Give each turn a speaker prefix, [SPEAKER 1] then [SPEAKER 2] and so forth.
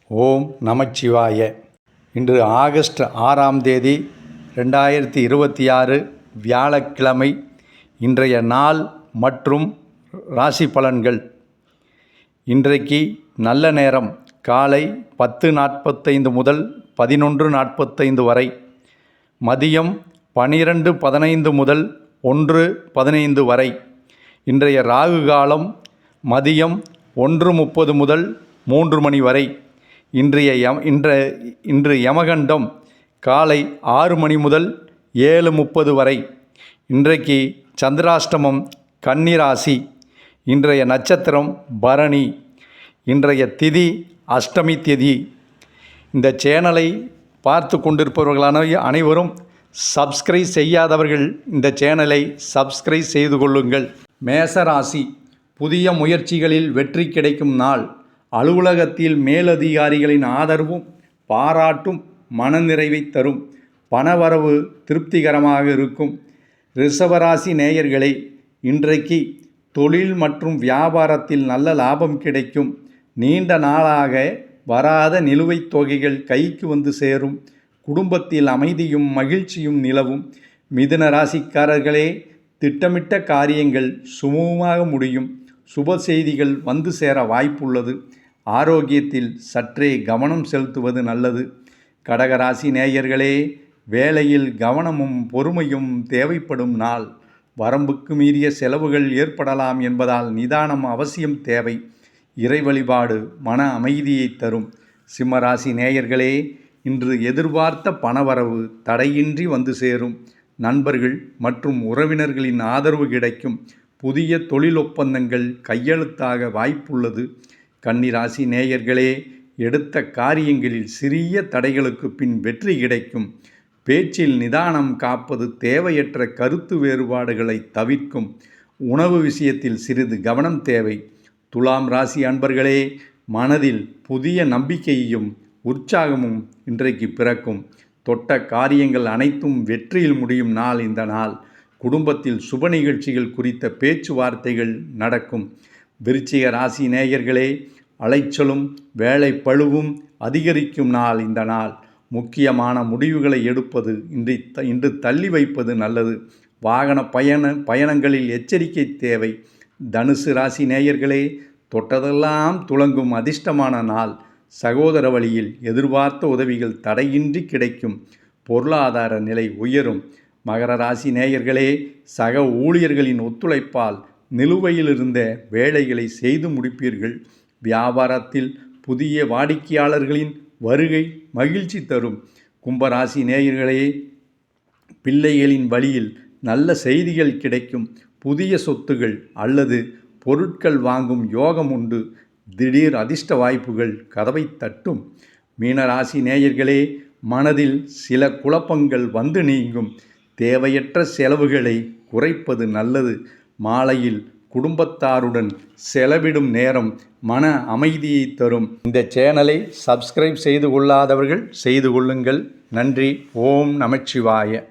[SPEAKER 1] ஓம் நமச்சிவாய. இன்று ஆகஸ்ட் 6ஆம் தேதி 2026 வியாழக்கிழமை. இன்றைய நாள் மற்றும் ராசி பலன்கள். இன்றைக்கு நல்ல நேரம் காலை 10:45 முதல் 11:45 வரை, மதியம் 12:15 முதல் 1:15 வரை. இன்றைய ராகு காலம் மதியம் 1:30 முதல் 3 மணி வரை. இன்று யமகண்டம் காலை 6 மணி முதல் 7:30 வரை. இன்றைக்கு சந்திராஷ்டமம் கன்னிராசி. இன்றைய நட்சத்திரம் பரணி. இன்றைய திதி அஷ்டமி திதி. இந்த சேனலை பார்த்து கொண்டிருப்பவர்களான அனைவரும் சப்ஸ்கிரைப் செய்யாதவர்கள் இந்த சேனலை சப்ஸ்கிரைப் செய்து கொள்ளுங்கள். மேசராசி. புதிய முயற்சிகளில் வெற்றி கிடைக்கும் நாள். அலுவலகத்தில் மேலதிகாரிகளின் ஆதரவும் பாராட்டும் மனநிறைவை தரும். பணவரவு திருப்திகரமாக இருக்கும். ரிஷபராசி நேயர்களே, இன்றைக்கு தொழில் மற்றும் வியாபாரத்தில் நல்ல லாபம் கிடைக்கும். நீண்ட நாளாக வராத நிலுவைத் தொகைகள் கைக்கு வந்து சேரும். குடும்பத்தில் அமைதியும் மகிழ்ச்சியும் நிலவும். மிதுன ராசிக்காரர்களே, திட்டமிட்ட காரியங்கள் சுமூகமாக முடியும். சுப செய்திகள் வந்து சேர வாய்ப்புள்ளது. ஆரோக்கியத்தில் சற்றே கவனம் செலுத்துவது நல்லது. கடகராசி நேயர்களே, வேலையில் கவனமும் பொறுமையும் தேவைப்படும் நாள். வரம்புக்கு மீறிய செலவுகள் ஏற்படலாம் என்பதால் நிதானம் அவசியம் தேவை. இறை வழிபாடு மன அமைதியை தரும். சிம்மராசி நேயர்களே, இன்று எதிர்பார்த்த பணவரவு தடையின்றி வந்து சேரும். நண்பர்கள் மற்றும் உறவினர்களின் ஆதரவு கிடைக்கும். புதிய தொழில் ஒப்பந்தங்கள் கையெழுத்தாக வாய்ப்புள்ளது. கன்னிராசி நேயர்களே, எடுத்த காரியங்களில் சிறிய தடைகளுக்கு பின் வெற்றி கிடைக்கும். பேச்சில் நிதானம் காப்பது தேவையற்ற கருத்து வேறுபாடுகளை தவிர்க்கும். உணவு விஷயத்தில் சிறிது கவனம் தேவை. துலாம் ராசி அன்பர்களே, மனதில் புதிய நம்பிக்கையும் உற்சாகமும் இன்றைக்கு பிறக்கும். தொட்ட காரியங்கள் அனைத்தும் வெற்றியில் முடியும் நாள் இந்த நாள். குடும்பத்தில் சுப நிகழ்ச்சிகள் குறித்த பேச்சுவார்த்தைகள் நடக்கும். விருச்சிக ராசி நேயர்களே, அலைச்சலும் வேலை பளுவும் அதிகரிக்கும் நாள் இந்த நாள். முக்கியமான முடிவுகளை எடுப்பது இன்று தள்ளி வைப்பது நல்லது. வாகன பயணங்களில் எச்சரிக்கை தேவை. தனுசு ராசி நேயர்களே, தொட்டதெல்லாம் துலங்கும் அதிர்ஷ்டமான நாள். சகோதர வழியில் எதிர்பார்த்த உதவிகள் தடையின்றி கிடைக்கும். பொருளாதார நிலை உயரும். மகர ராசி நேயர்களே, சக ஊழியர்களின் ஒத்துழைப்பால் நிலுவையில் இருந்த வேலைகளை செய்து முடிப்பீர்கள். வியாபாரத்தில் புதிய வாடிக்கையாளர்களின் வருகை மகிழ்ச்சி தரும். கும்பராசி நேயர்களே, பிள்ளைகளின் வழியில் நல்ல செய்திகள் கிடைக்கும். புதிய சொத்துகள் அல்லது பொருட்கள் வாங்கும் யோகம் உண்டு. திடீர் அதிர்ஷ்ட வாய்ப்புகள் கதவை தட்டும். மீனராசி நேயர்களே, மனதில் சில குழப்பங்கள் வந்து நீங்கும். தேவையற்ற செலவுகளை குறைப்பது நல்லது. மாலையில் குடும்பத்தாருடன் செலவிடும் நேரம் மன அமைதியை தரும். இந்த சேனலை சப்ஸ்கிரைப் செய்து கொள்ளாதவர்கள் செய்து கொள்ளுங்கள். நன்றி. ஓம் நமச்சிவாய.